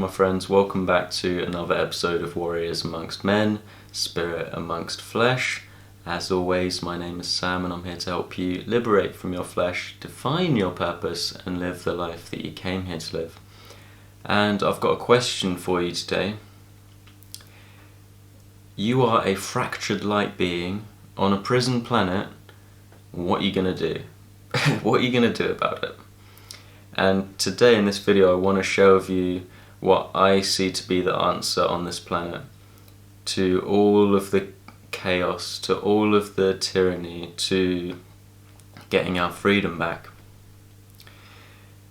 my friends, welcome back to another episode of Warriors Amongst Men, Spirit Amongst Flesh. As always, my name is Sam and I'm here to help you liberate from your flesh, define your purpose and live the life that you came here to live. And I've got a question for you today. You are a fractured light being on a prison planet. What are you going to do? What are you going to do about it? And today in this video I want to share with you what I see to be the answer on this planet to all of the chaos, to all of the tyranny, to getting our freedom back.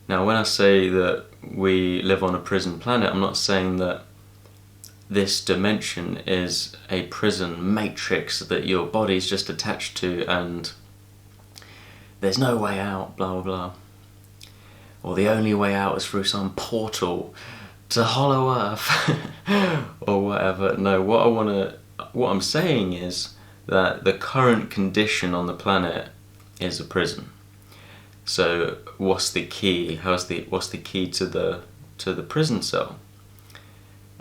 Now when I say that we live on a prison planet, I'm not saying that this dimension is a prison matrix that your body's just attached to and there's no way out, blah blah blah. Or the only way out is through some portal to Hollow Earth or whatever. No, what I'm saying is that the current condition on the planet is a prison. So what's the key? What's the key to the prison cell?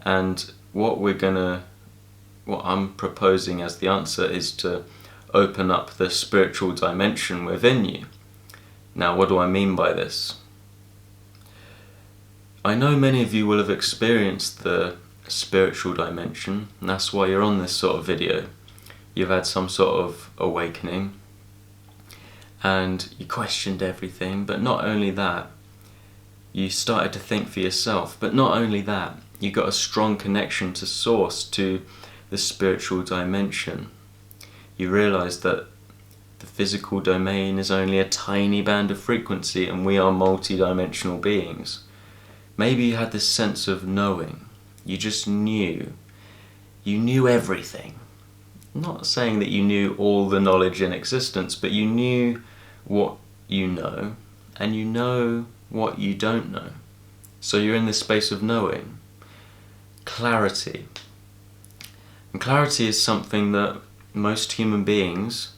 And what I'm proposing as the answer is to open up the spiritual dimension within you. Now, what do I mean by this? I know many of you will have experienced the spiritual dimension, and that's why you're on this sort of video. You've had some sort of awakening, and you questioned everything, but not only that, you started to think for yourself, but not only that, you got a strong connection to Source, to the spiritual dimension. You realised that the physical domain is only a tiny band of frequency and we are multi-dimensional beings. Maybe you had this sense of knowing. You just knew. You knew everything. I'm not saying that you knew all the knowledge in existence, but you knew what you know, and you know what you don't know. So you're in this space of knowing. Clarity. And clarity is something that most human beings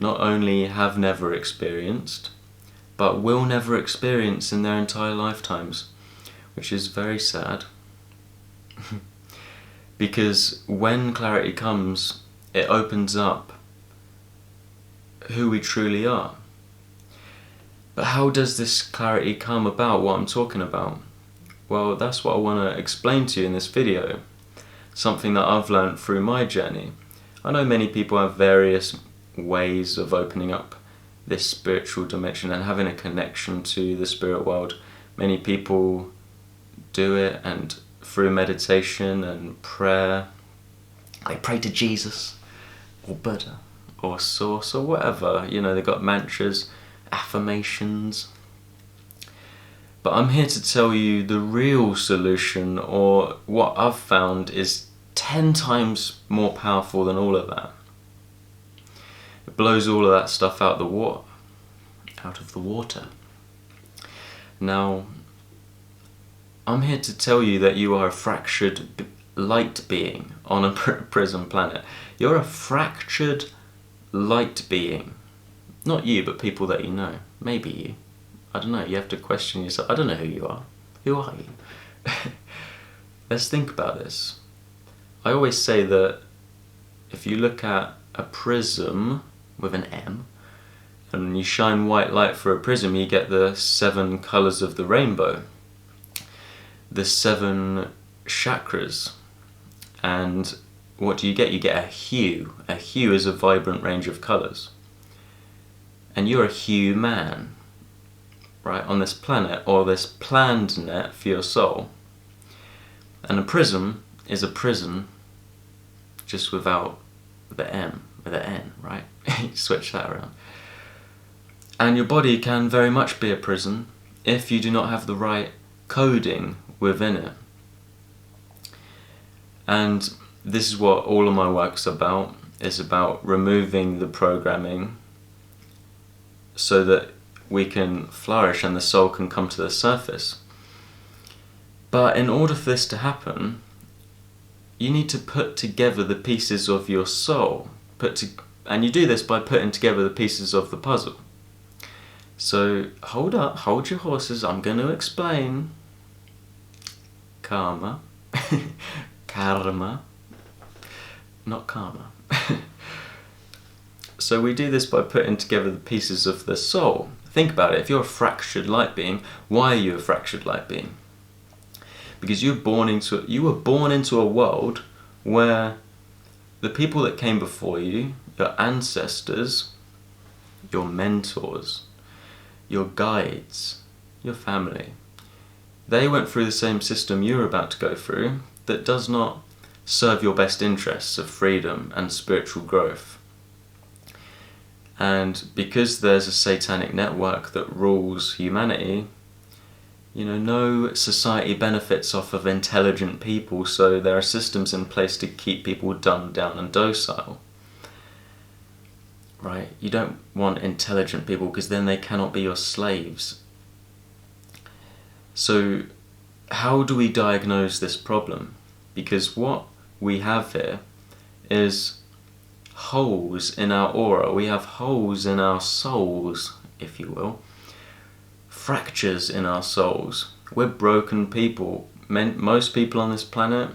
not only have never experienced, but will never experience in their entire lifetimes. Which is very sad, because when clarity comes, it opens up who we truly are. But how does this clarity come about, what I'm talking about? Well, that's what I want to explain to you in this video, something that I've learned through my journey. I know many people have various ways of opening up this spiritual dimension and having a connection to the spirit world. Many people do it, and through meditation and prayer, they pray to Jesus or Buddha or Source or whatever, they've got mantras, affirmations. But I'm here to tell you the real solution, or what I've found is 10 times more powerful than all of that. It blows all of that stuff out of the water. Now, I'm here to tell you that you are a fractured light being on a prison planet. You're a fractured light being. Not you, but people that you know. Maybe you. I don't know, you have to question yourself. I don't know who you are. Who are you? Let's think about this. I always say that if you look at a prism with an M, and you shine white light for a prism, you get the 7 colours of the rainbow. The 7 chakras. And what do? You get a hue. A hue is a vibrant range of colours. And you're a hue man, right, on this planet, or this planned net for your soul. And a prism is a prison, just without the M, with an N, right? You switch that around. And your body can very much be a prison if you do not have the right coding within it. And this is what all of my work's about. It's about removing the programming so that we can flourish and the soul can come to the surface. But in order for this to happen, you need to put together the pieces of your soul. And you do this by putting together the pieces of the puzzle. So hold your horses, I'm going to explain. karma. Karma. Not karma. So we do this by putting together the pieces of the soul. Think about it. If you're a fractured light being, why are you a fractured light being? Because you were born into a world where the people that came before you, your ancestors, your mentors, your guides, your family, they went through the same system you're about to go through that does not serve your best interests of freedom and spiritual growth. And because there's a satanic network that rules humanity, no society benefits off of intelligent people, so there are systems in place to keep people dumbed down and docile. Right? You don't want intelligent people because then they cannot be your slaves. So how do we diagnose this problem? Because what we have here is holes in our aura. We have holes in our souls, if you will. Fractures in our souls. We're broken people. Most people on this planet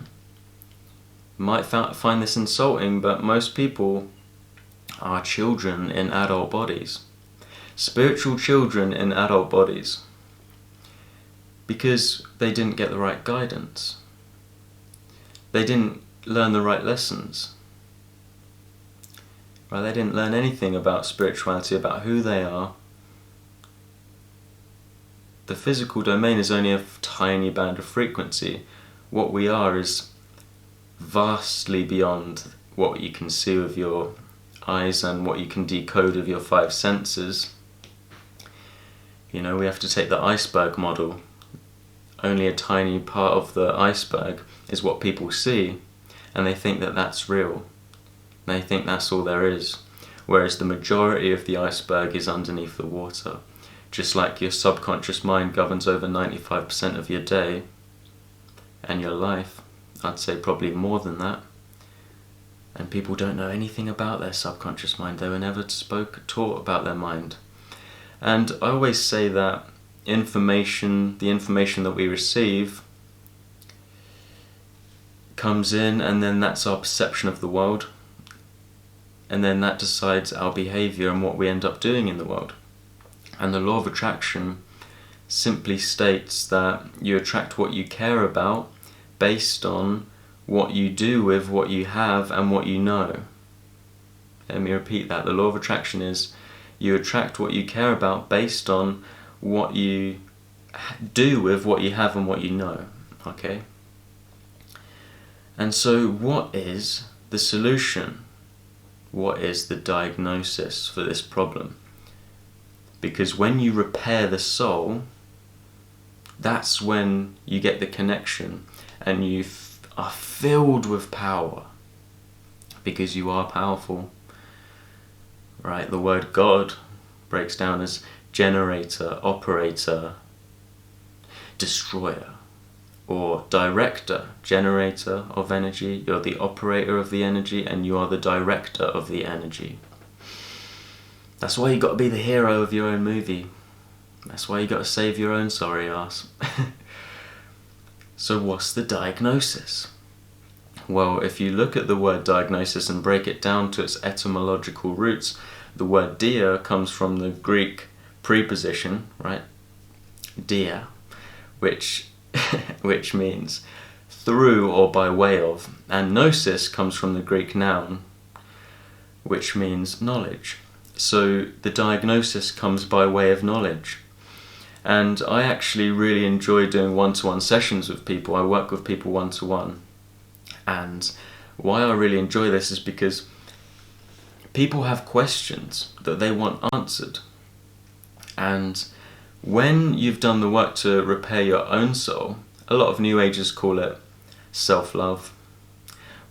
might find this insulting, but most people are children in adult bodies. Spiritual children in adult bodies. Because they didn't get the right guidance. They didn't learn the right lessons. Right? They didn't learn anything about spirituality, about who they are. The physical domain is only a tiny band of frequency. What we are is vastly beyond what you can see with your eyes and what you can decode with your five senses. We have to take the iceberg model. Only a tiny part of the iceberg is what people see, and they think that that's real. They think that's all there is, whereas the majority of the iceberg is underneath the water. Just like your subconscious mind governs over 95% of your day and your life, I'd say probably more than that. And people don't know anything about their subconscious mind. They were never taught about their mind. And I always say that the information that we receive comes in, and then that's our perception of the world. And then that decides our behavior and what we end up doing in the world. And the law of attraction simply states that you attract what you care about based on what you do with what you have and what you know. Let me repeat that. The law of attraction is you attract what you care about based on what you do with what you have and what you know. Okay? And so what is the solution? What is the diagnosis for this problem? Because when you repair the soul, that's when you get the connection and you are filled with power, because you are powerful. Right? The word God breaks down as generator, operator, destroyer, or director. Generator of energy, you're the operator of the energy, and you are the director of the energy. That's why you got to be the hero of your own movie. That's why you got to save your own sorry ass. So what's the diagnosis? Well, if you look at the word diagnosis and break it down to its etymological roots, the word dia comes from the Greek preposition, right? Dia, which means through or by way of. And gnosis comes from the Greek noun, which means knowledge. So the diagnosis comes by way of knowledge. And I actually really enjoy doing one-to-one sessions with people. I work with people one-to-one. And why I really enjoy this is because people have questions that they want answered. And when you've done the work to repair your own soul, a lot of New Agers call it self-love.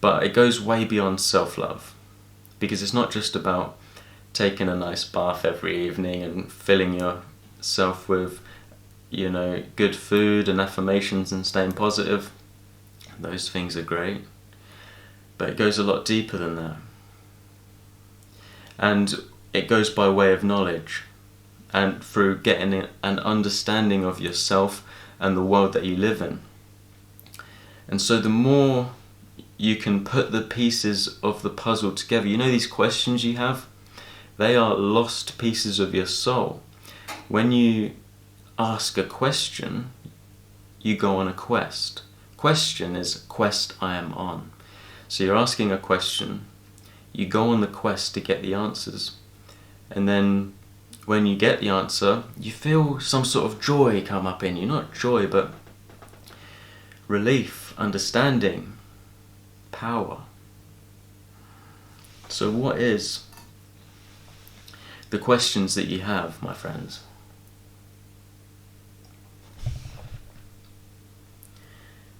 But it goes way beyond self-love. Because it's not just about taking a nice bath every evening and filling yourself with, good food and affirmations and staying positive. Those things are great. But it goes a lot deeper than that. And it goes by way of knowledge. And through getting an understanding of yourself and the world that you live in. And so the more you can put the pieces of the puzzle together, you know these questions you have? They are lost pieces of your soul. When you ask a question, you go on a quest. Question is quest I am on. So you're asking a question, you go on the quest to get the answers, and then when you get the answer, you feel some sort of joy come up in you. Not joy, but relief, understanding, power. So what is the questions that you have, my friends?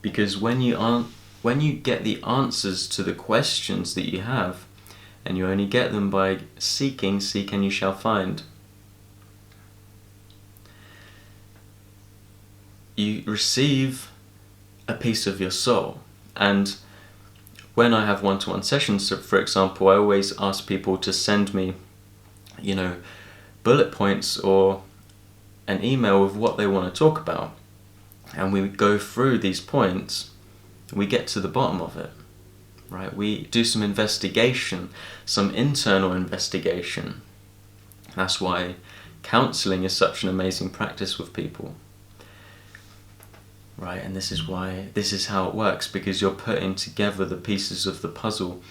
Because when you get the answers to the questions that you have, and you only get them by seeking, seek and you shall find, you receive a piece of your soul. And when I have one-to-one sessions, so for example, I always ask people to send me, bullet points or an email with what they want to talk about. And we go through these points, we get to the bottom of it, right? We do some investigation, some internal investigation. That's why counseling is such an amazing practice with people, right? And this is how it works, because you're putting together the pieces of the puzzle,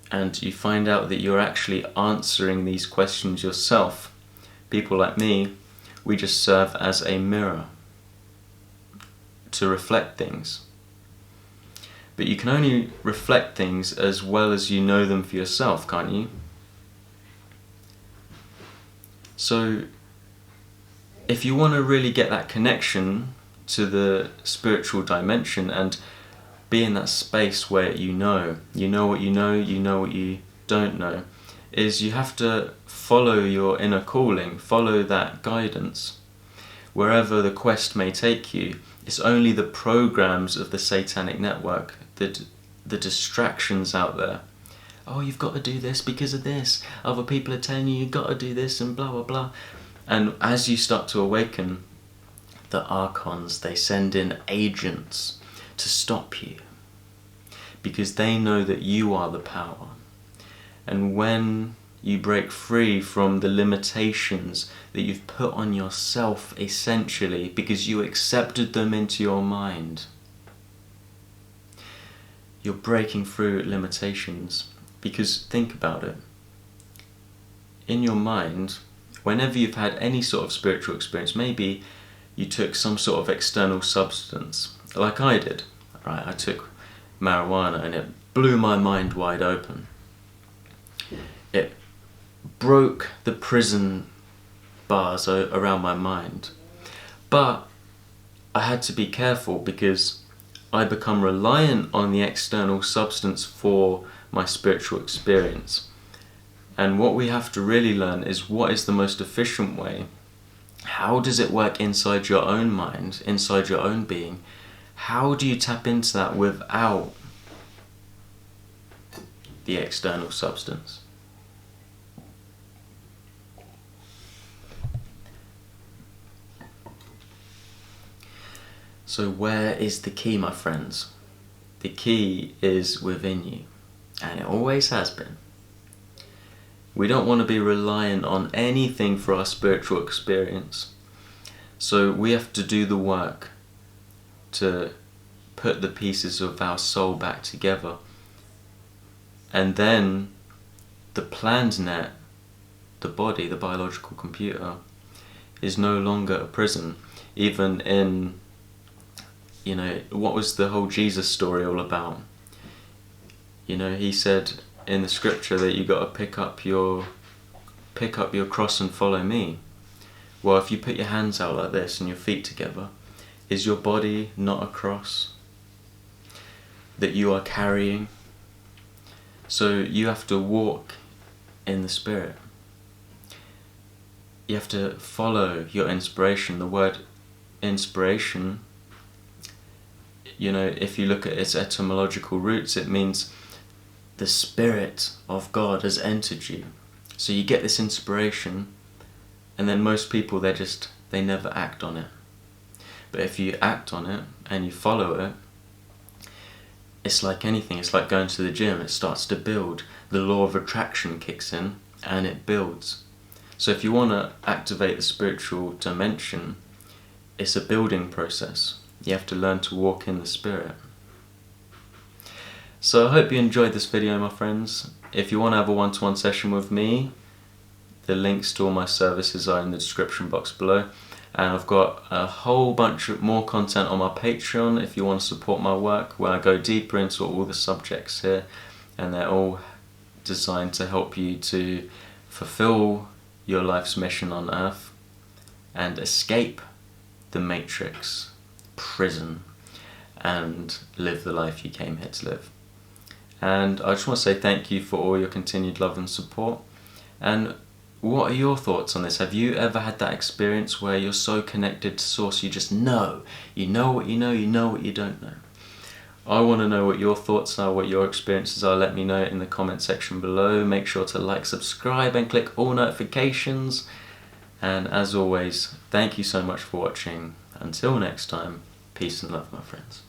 and you find out that you're actually answering these questions yourself. People like me, we just serve as a mirror to reflect things. But you can only reflect things as well as you know them for yourself, can't you? So if you want to really get that connection to the spiritual dimension and be in that space where you know what you know what you don't know, is you have to follow your inner calling, follow that guidance. Wherever the quest may take you, it's only the programs of the satanic network, that the distractions out there. Oh, you've got to do this because of this. Other people are telling you you've got to do this and blah, blah, blah. And as you start to awaken, the archons, they send in agents to stop you, because they know that you are the power. And when you break free from the limitations that you've put on yourself, essentially, because you accepted them into your mind, you're breaking through limitations. Because think about it. In your mind, whenever you've had any sort of spiritual experience, maybe you took some sort of external substance, like I did, right? I took marijuana and it blew my mind wide open. It broke the prison bars around my mind. But I had to be careful, because I become reliant on the external substance for my spiritual experience. And what we have to really learn is, what is the most efficient way? How does it work inside your own mind, inside your own being? How do you tap into that without the external substance? So where is the key, my friends? The key is within you, and it always has been. We don't want to be reliant on anything for our spiritual experience. So we have to do the work to put the pieces of our soul back together. And then the planned net, the body, the biological computer, is no longer a prison. Even in, what was the whole Jesus story all about? He said in the scripture that you got to pick up your cross and follow me. Well, if you put your hands out like this and your feet together, is your body not a cross that you are carrying? So you have to walk in the Spirit. You have to follow your inspiration. The word inspiration, if you look at its etymological roots, it means the Spirit of God has entered you. So you get this inspiration, and then most people, they never act on it. But if you act on it and you follow it, it's like anything, it's like going to the gym, it starts to build. The law of attraction kicks in and it builds. So if you want to activate the spiritual dimension, it's a building process. You have to learn to walk in the spirit. So I hope you enjoyed this video, my friends. If you want to have a one-to-one session with me, the links to all my services are in the description box below. And I've got a whole bunch of more content on my Patreon if you want to support my work, where I go deeper into all the subjects here, and they're all designed to help you to fulfill your life's mission on earth and escape the matrix prison and live the life you came here to live. And I just want to say thank you for all your continued love and support. And what are your thoughts on this? Have you ever had that experience where you're so connected to Source you just know? You know what you know, you know what you don't know. I want to know what your thoughts are, what your experiences are. Let me know in the comment section below. Make sure to like, subscribe and click all notifications. And as always, thank you so much for watching. Until next time, peace and love, my friends.